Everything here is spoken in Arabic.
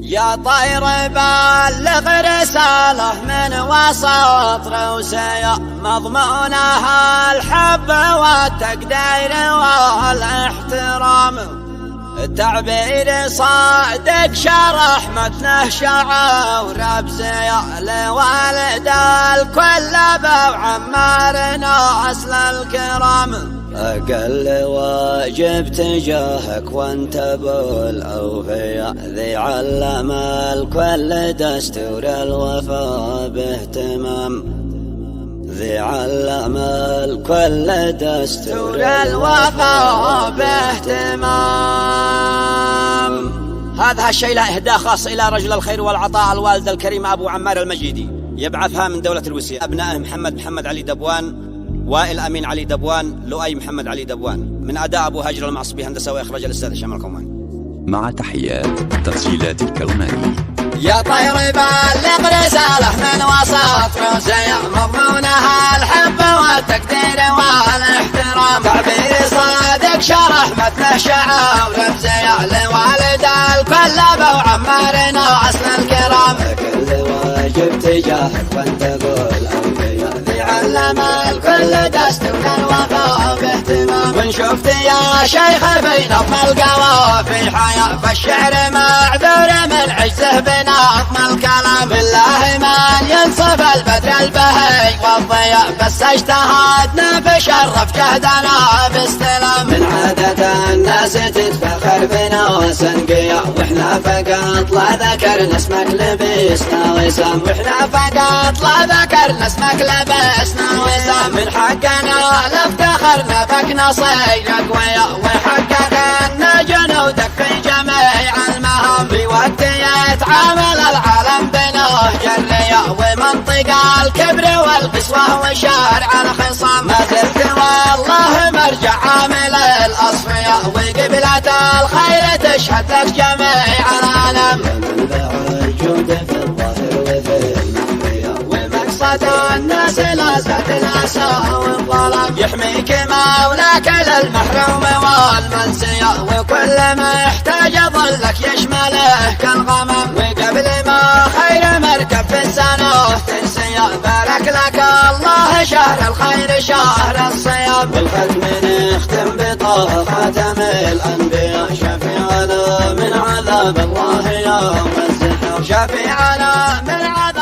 يا طير بلغ رسالة من وسط روسية مضمونها الحب والتقدير والاحترام. التعبير صادق شرح متنه شعور بزيا لوالد الكل بعمارنا أصل الكرام. أقل واجب تجاهك وانت بالأوفياء ذي علم الكل دستور الوفاء باهتمام. ذي علم الكل دستور الوفاء باهتمام. هذا الشيء له إهداء خاص إلى رجل الخير والعطاء الوالد الكريم أبو عمار المجيدي، يبعثها من دولة الوسية أبنائه محمد علي دبوان، وائل أمين علي دبوان، لؤي محمد علي دبوان، من أداء أبو هاجر المعصبي هندسة وإخراج الأستاذ هشام الكوماني. مع تحيات تسجيلات الكوماني. يا طير بلغ رسالة من وسط روسيا مضمونها الحب والتقدير والاحترام. تعبير صادق شرح متنه شعور بزيا لوالد الكل وعمارنا أصل الكرام. كل واجب تجاهك وانت قول ذي علم الكل دستور الوفاء باهتمام. وان شفت يا شيخ في نظم القوافي حياة فالشعر معذور من عجزه بنظم الكلام. بالله من ينصف البدر البهي والضياء بس اجتهدنا بشرف جهدنا باستلام. من عادة الناس تتفخر بنا وسنقيا واحنا فقط لا ذكرنا اسمك لبسنا وسام. واحنا فقط لا ذكرنا اسمك لبسنا وسام. من حقنا لافتخرنا بك نصير اقوياء وحقق ان جنودك في جميع المهام. في وقت يتعامل العالم بنهج الرياء ومنطق الكبر والقسوة وشارع الخصام. ما زلت والله مرجع عامل الاصفياء وقبلة الخير تشهد لك جميع العالم. الجود في الظاهر وفي المخفية ومقصد الناس لا زاد الاسى والظلام. يحميك مولاك للمحروم والمنسية وكل محتاج ظلك يشمله كالغمام. وقبل ما خير مركب في السنة تنسيا بارك لك الله شهر الخير شهر الصيام. بالختم نختم بطه خاتم الأنبياء شفيعنا من عذاب الله يوم الزحام. شفيعنا من عذاب